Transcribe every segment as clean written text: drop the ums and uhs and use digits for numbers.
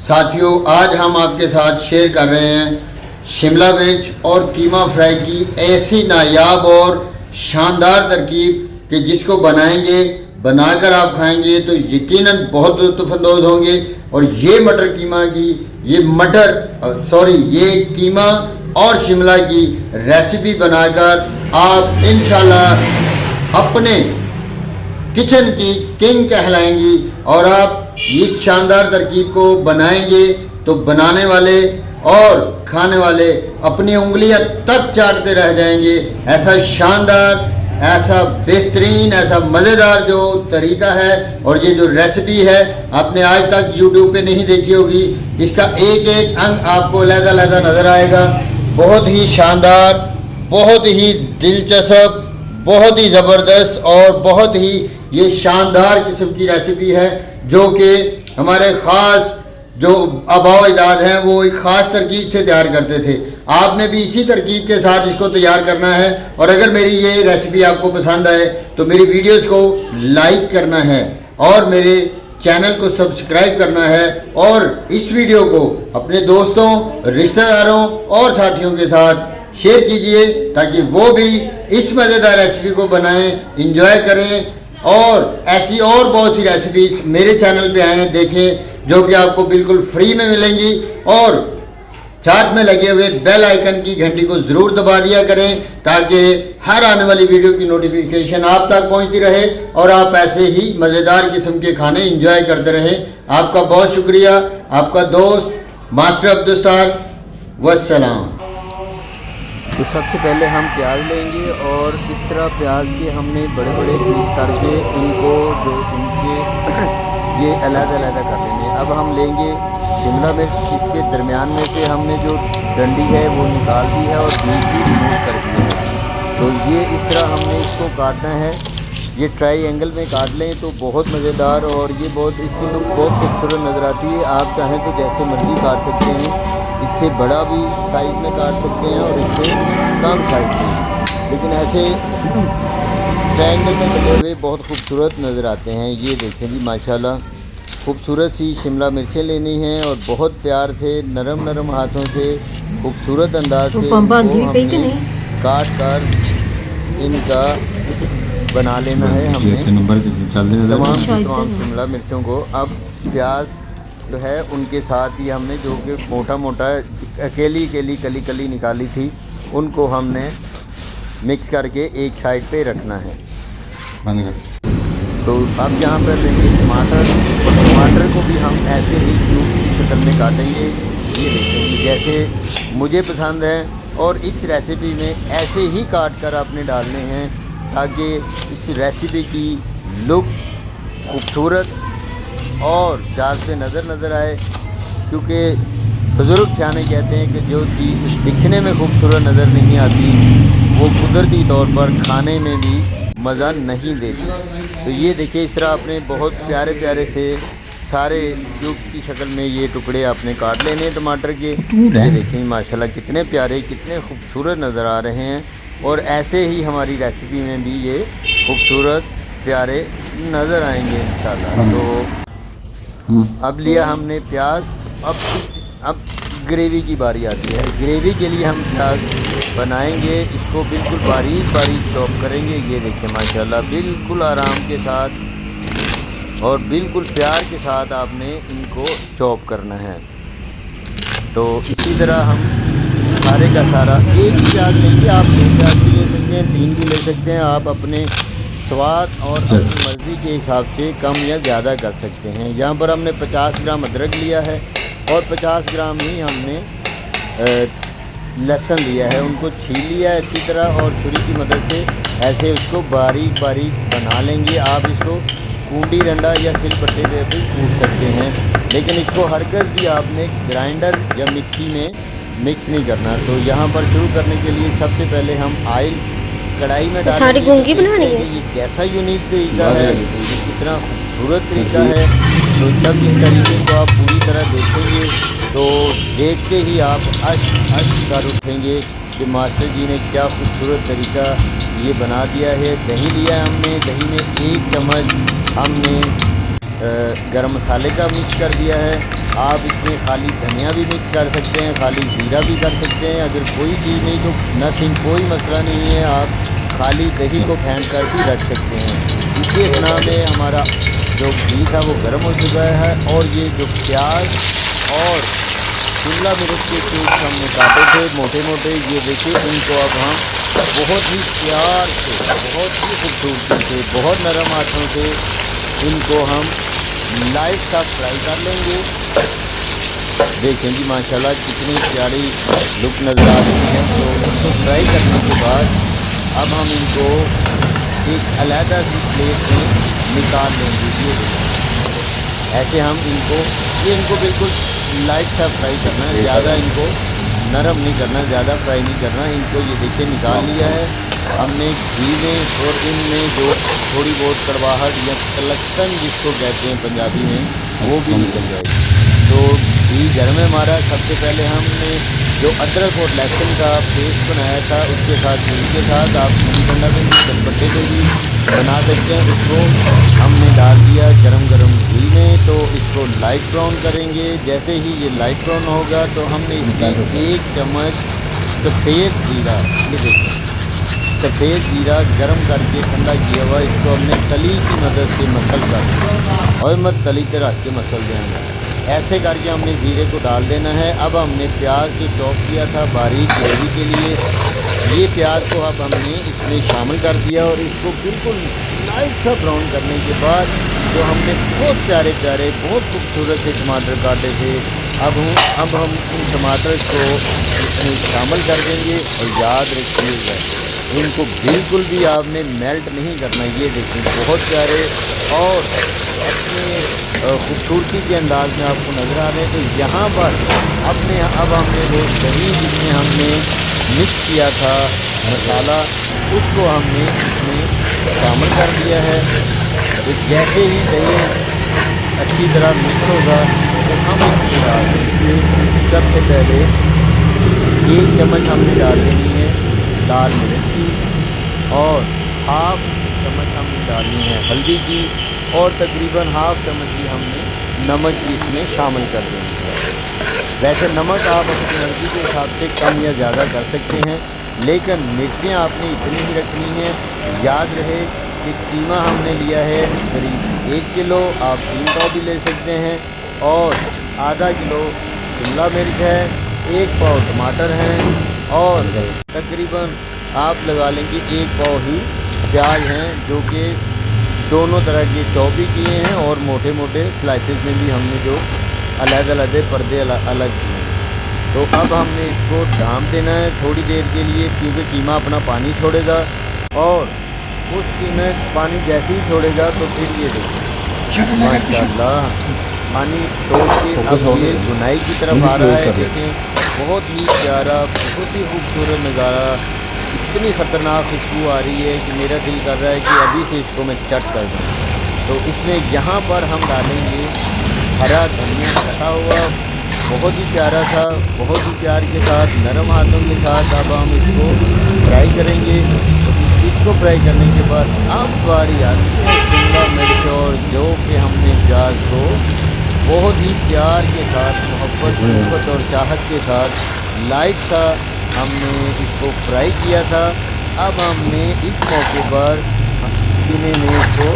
साथियों, आज हम आपके साथ शेयर कर रहे हैं शिमला मिर्च और कीमा फ्राई की ऐसी नायाब और शानदार तरकीब कि जिसको बनाकर आप खाएंगे तो यकीनन बहुत लुत्फ़अंदोज़ होंगे। और ये मटर कीमा की ये कीमा और शिमला की रेसिपी बनाकर आप इंशाल्लाह अपने किचन की किंग कहलाएंगी। और आप इस शानदार तरकीब को बनाएंगे तो बनाने वाले और खाने वाले अपनी उंगलियां तक चाटते रह जाएंगे। ऐसा शानदार, ऐसा बेहतरीन, ऐसा मज़ेदार जो तरीका है और ये जो रेसिपी है आपने आज तक यूट्यूब पे नहीं देखी होगी। इसका एक एक अंग आपको अलग-अलग नज़र आएगा। बहुत ही शानदार, बहुत ही दिलचस्प, बहुत ही ज़बरदस्त और बहुत ही ये शानदार किस्म की रेसिपी है जो कि हमारे ख़ास जो आबाओ अजदाद हैं वो एक ख़ास तरकीब से तैयार करते थे। आपने भी इसी तरकीब के साथ इसको तैयार करना है। और अगर मेरी ये रेसिपी आपको पसंद आए तो मेरी वीडियोस को लाइक करना है और मेरे चैनल को सब्सक्राइब करना है और इस वीडियो को अपने दोस्तों, रिश्तेदारों और साथियों के साथ शेयर कीजिए ताकि वो भी इस मज़ेदार रेसिपी को बनाएं, इंजॉय करें। और ऐसी और बहुत सी रेसिपीज़ मेरे चैनल पे आएँ, देखें, जो कि आपको बिल्कुल फ्री में मिलेंगी। और साथ में लगे हुए बेल आइकन की घंटी को ज़रूर दबा दिया करें ताकि हर आने वाली वीडियो की नोटिफिकेशन आप तक पहुंचती रहे और आप ऐसे ही मज़ेदार किस्म के खाने एंजॉय करते रहें। आपका बहुत शुक्रिया। आपका दोस्त मास्टर अब्दुस्तार। वस्सलाम। तो सबसे पहले हम प्याज लेंगे और इस तरह प्याज के हमने बड़े बड़े पीस करके इनको जो इनके ये अलग-अलग कर लेंगे। अब हम लेंगे शिमला मिर्च, इसके दरमियान में से हमने जो डंडी है वो निकाल दी है और बीज भी रिमूव कर दिए हैं। तो ये इस तरह हमने इसको काटना है। ये ट्रायंगल में काट लें तो बहुत मज़ेदार और ये इसकी लुक बहुत खूबसूरत नज़र आती है। आप चाहें तो जैसे मर्ज़ी काट सकते हैं, इससे बड़ा भी साइज़ में काट सकते हैं और इससे कम साइज़ में, लेकिन ऐसे ट्रायंगल में कटे हुए बहुत खूबसूरत नज़र आते हैं। ये देखें जी, माशाल्लाह खूबसूरत सी शिमला मिर्चें लेनी हैं और बहुत प्यार से नरम नरम हाथों से खूबसूरत अंदाज से हमने काट कर इनका बना लेना है। हमने तमाम शिमला मिर्चों को अब प्याज जो है उनके साथ ही हमने जो कि मोटा मोटा अकेली कली निकाली थी उनको हमने मिक्स करके एक साइड पे रखना है। तो अब यहाँ पर लेंगे टमाटर को भी हम ऐसे ही क्यूब की शक्ल में काटेंगे। ये देखेंगे जैसे मुझे पसंद है और इस रेसिपी में ऐसे ही काट कर आपने डालने हैं ताकि इस रेसिपी की लुक खूबसूरत और जाल से नज़र आए। क्योंकि बुज़ुर्ग सियाने कहते हैं कि जो चीज़ दिखने में खूबसूरत नज़र नहीं आती वो कुदरती तौर पर खाने में भी मज़ा नहीं देती। तो ये देखिए, इस तरह आपने बहुत प्यारे प्यारे से सारे क्यूब्स की शक्ल में ये टुकड़े आपने काट लेने हैं टमाटर के। ये देखें माशाल्लाह कितने प्यारे, कितने खूबसूरत नज़र आ रहे हैं। और ऐसे ही हमारी रेसिपी में भी ये खूबसूरत प्यारे नज़र आएंगे इंशाल्लाह। तो अब लिया हमने प्याज। अब ग्रेवी की बारी आती है। ग्रेवी के लिए हम प्याज बनाएंगे, इसको बिल्कुल बारीक चॉप करेंगे। ये देखिए माशाल्लाह बिल्कुल आराम के साथ और बिल्कुल प्यार के साथ आपने इनको चॉप करना है। तो इसी तरह हम सारे का सारा एक ही प्याज लेंगे। आप 2 प्याज भी ले सकते हैं, 3 भी ले सकते हैं। आप अपने स्वाद और अपनी मर्ज़ी के हिसाब से कम या ज़्यादा कर सकते हैं। यहाँ पर हमने 50 ग्राम अदरक लिया है और 50 ग्राम ही हमने लहसुन लिया है। उनको छील लिया है अच्छी तरह और छुरी की मदद से ऐसे उसको बारीक बना लेंगे। आप इसको कूंडी डंडा या सिलबट्टे पे भी कूट सकते हैं, लेकिन इसको हरकत भी आपने ग्राइंडर या मिक्सी में मिक्स नहीं करना। तो यहाँ पर शुरू करने के लिए सबसे पहले हम ऑयल कढ़ाई में डालेंगे। बनानी है। ये कैसा यूनिक तरीका है, ये कितना खूबसूरत तरीका है। तो जब इस तरीके को आप पूरी तरह देखेंगे तो देखते ही आप हंस कर उठेंगे कि मास्टर जी ने क्या खूबसूरत तरीका ये बना दिया है। दही लिया हमने, दही में 1 चम्मच हमने गरम मसाले का मिक्स कर दिया है। आप इसमें खाली धनिया भी मिक्स कर सकते हैं, खाली जीरा भी कर सकते हैं। अगर कोई चीज़ नहीं तो नथिंग, कोई मसला नहीं है, आप खाली दही को फेंट कर भी रख सकते हैं। इसी इतना में हमारा जो घी था वो गर्म हो चुका है और ये जो प्याज और शिमला मिर्च के क्यूब्स हमने काटे थे मोटे मोटे, ये देखिए इनको अब हम बहुत ही प्यार से, बहुत ही खूबसूरती से, बहुत नरम हाथों से इनको हम लाइट सा फ्राई कर लेंगे। देखें जी माशाल्लाह कितनी प्यारी लुक नज़र आ रही है। तो इसको फ्राई करने के बाद अब हम इनको एक अलहदा सी प्लेट में निकाल लेंगे। ये ऐसे हम इनको बिल्कुल लाइट सा फ्राई करना है, ज़्यादा इनको नरम नहीं करना, ज़्यादा फ्राई नहीं करना। इनको ये देखिए निकाल लिया है हमने घी में, और इनमें जो थोड़ी बहुत कड़वाहट या कलक्सन जिसको कहते हैं पंजाबी में, वो भी निकल जाएगी। तो घी गर्म है हमारा। सबसे पहले हमने जो अदरक और लहसुन का पेस्ट बनाया था उसके साथ, घी के साथ आप मूली गंडा पे भी, चटपटे पे भी बना सकते हैं, उसको हमने डाल दिया गरम गरम घी में। तो इसको लाइट ब्राउन करेंगे। जैसे ही ये लाइट ब्राउन होगा तो हमने इसमें 1 चम्मच सफ़ेद जीरा, ये देखिए सफ़ेद जीरा गरम करके ठंडा किया हुआ, इसको हमने तली की मदद से मसल कर, और मत तली के रख के मसल देना, ऐसे करके हमने जीरे को डाल देना है। अब हमने प्याज जो चॉप किया था बारीक ग्रेवी के लिए, ये प्याज को अब हमने इसमें शामिल कर दिया और इसको बिल्कुल लाइट सा ब्राउन करने के बाद जो हमने बहुत प्यारे प्यारे बहुत खूबसूरत से टमाटर काटे थे, अब हम इन टमाटर को इसमें शामिल कर देंगे। और याद रखिएगा इनको बिल्कुल भी आपने मेल्ट नहीं करना। ये देखिए बहुत प्यारे और अपने खूबसूरती के अंदाज में आपको नज़र आ रहे हैं। तो यहाँ पर अब हमने वो दही जिसमें हमने मिक्स किया था मसाला, उसको हमने इसमें शामिल कर दिया है। तो जैसे ही दही अच्छी तरह मिक्स होगा तो हम इसमें डाल देंगे, सबसे पहले 1 चम्मच हमने डाल देनी है लाल मिर्च की, और हाफ चम्मच हमने डालनी है हल्दी की, और तकरीबन हाफ चम्मच की हमने नमक की इसमें शामिल कर देंगे। वैसे नमक आप अपनी मर्ज़ी के हिसाब से कम या ज़्यादा कर सकते हैं, लेकिन मिर्चें आपने इतनी ही रखनी है। याद रहे कि कीमा हमने लिया है करीब 1 किलो, आप 3 पाव भी ले सकते हैं, और आधा किलो शिमला मिर्च है, 1 पाव टमाटर हैं, और तकरीबन आप लगा लेंगे 1 पाव ही प्याज हैं, जो कि दोनों तरह के चॉप भी किए हैं और मोटे मोटे स्लाइसेस में भी हमने जो अलग पर्दे अलग किए हैं। तो अब हमने इसको ढाँप देना है थोड़ी देर के लिए, क्योंकि कीमा अपना पानी छोड़ेगा, और उस कीमे पानी जैसे ही छोड़ेगा तो फिर ये देखिए माशाल्लाह पानी छोड़ के अब ये बुनाई की तरफ आ रहा है। देखें बहुत ही प्यारा, बहुत ही खूबसूरत नज़ारा, इतनी ख़तरनाक खुशबू आ रही है कि मेरा दिल कर रहा है कि अभी से इसको मैं चट कर दूँ। तो इसमें यहाँ पर हम डालेंगे हरा धनिया कटा हुआ, बहुत ही प्यारा था, बहुत ही प्यार के साथ नरम हाथों के साथ अब हम इसको फ्राई करेंगे। इसको फ्राई करने के बाद अब बारी आती है शिमला मिर्च, और जो कि हमने प्याज को बहुत ही प्यार के साथ, मोहब्बत और चाहत के साथ लाइट सा हमने इसको फ्राई किया था। अब हमने इस मौके पर कीमे में इसको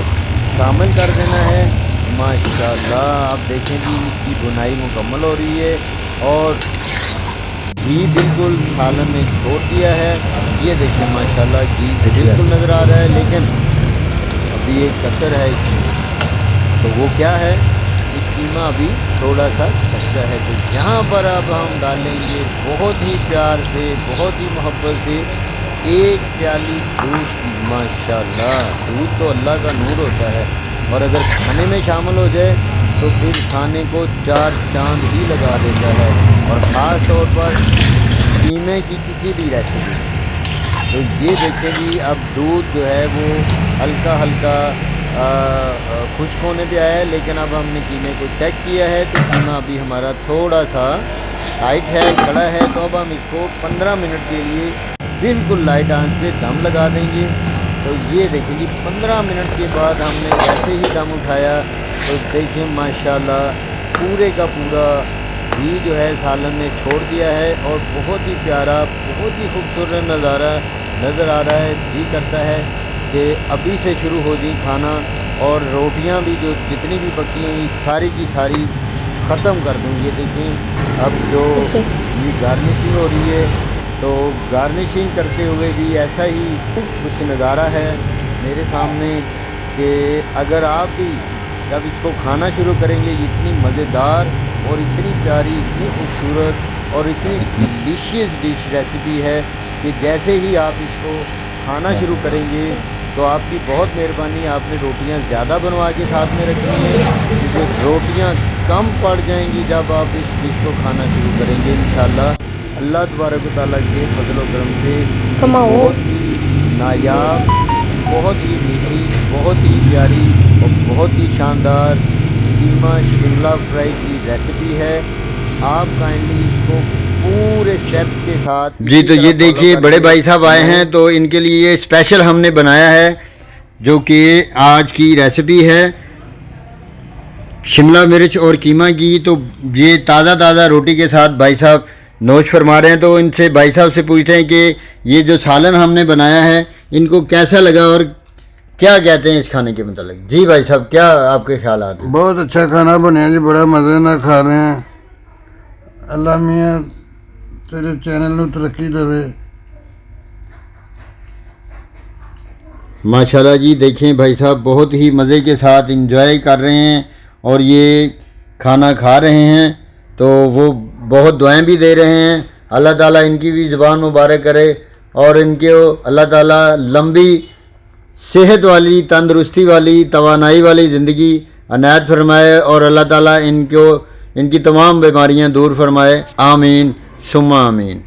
शामिल कर देना है। माशाल्लाह आप देखें कि इसकी बुनाई मुकम्मल हो रही है और घी बिल्कुल सालन में छोड़ दिया है। ये देखें माशाल्लाह घी बिल्कुल नज़र आ रहा है, लेकिन अभी एक कसर है इसमें, तो वो क्या है कि कीमा अभी थोड़ा सा कच्चा है। तो यहाँ पर अब हम डालेंगे बहुत ही प्यार से, बहुत ही मोहब्बत से 1 प्याली दूध की। माशाल्लाह दूध तो अल्लाह का नूर होता है, और अगर खाने में शामिल हो जाए तो फिर खाने को 4 चांद ही लगा देता है, और ख़ास तौर पर कीमे की किसी भी रेसिपी। तो ये देखें जी अब दूध जो है वो हल्का हल्का खुश्क होने पे आया है, लेकिन अब हमने कीमे को चेक किया है तो कीमा अभी हमारा थोड़ा सा टाइट है, कड़ा है। तो अब हम इसको 15 मिनट के लिए बिल्कुल लाइट आंच पे दम लगा देंगे। तो ये देखिए जी 15 मिनट के बाद हमने जैसे ही दम उठाया तो देखिए माशाल्लाह पूरे का पूरा घी जो है सालन ने छोड़ दिया है और बहुत ही प्यारा, बहुत ही खूबसूरत नज़ारा नज़र आ रहा है। जी करता है कि अभी से शुरू हो जाए खाना, और रोटियां भी जो जितनी भी बची हैं सारी की सारी ख़त्म कर दूँ। ये देखें अब जो ये गार्निशिंग हो रही है, तो गार्निशिंग करते हुए भी ऐसा ही कुछ नज़ारा है मेरे सामने कि अगर आप भी जब इसको खाना शुरू करेंगे, इतनी मज़ेदार और इतनी प्यारी, इतनी खूबसूरत और इतनी डिलीशियस डिश रेसिपी है कि जैसे ही आप इसको खाना शुरू करेंगे तो आपकी बहुत मेहरबानी, आपने रोटियां ज़्यादा बनवा के साथ में रखनी है, क्योंकि रोटियां कम पड़ जाएंगी जब आप इस डिश को खाना शुरू करेंगे इंशाल्लाह। अल्लाह तबारक व तआला के फजल व करम से बहुत ही नायाब, बहुत ही मीठी, बहुत ही प्यारी और बहुत ही शानदार कीमा शिमला फ्राई की रेसिपी है। आप काइंडली इसको पूरे स्टेप्स के साथ जी। तो ये देखिए बड़े भाई साहब आए हैं, तो इनके लिए स्पेशल हमने बनाया है, जो कि आज की रेसिपी है शिमला मिर्च और कीमा की। तो ये ताज़ा रोटी के साथ भाई साहब नोश फरमा रहे हैं। तो इनसे भाई साहब से पूछते हैं कि ये जो सालन हमने बनाया है इनको कैसा लगा और क्या कहते हैं इस खाने के मतलब। जी भाई साहब, क्या आपके ख्याल आते हैं? बहुत अच्छा खाना बना जी, बड़ा मज़े ਨਾਲ खा रहे हैं। अल्लाह मियाँ तेरे चैनल ਨੂੰ तरक्की देवे। माशाल्लाह जी, देखें भाई साहब बहुत ही मज़े के साथ इंजॉय कर रहे हैं और ये खाना खा रहे हैं, तो वो बहुत दुआएं भी दे रहे हैं। अल्लाह ताला इनकी भी ज़ुबान मुबारक करे और इनके अल्लाह ताला लंबी सेहत वाली, तंदरुस्ती वाली, तवानाई वाली ज़िंदगी अनायत फरमाए और अल्लाह ताला इनकी तमाम बीमारियां दूर फरमाए। आमीन सुम्मा आमीन।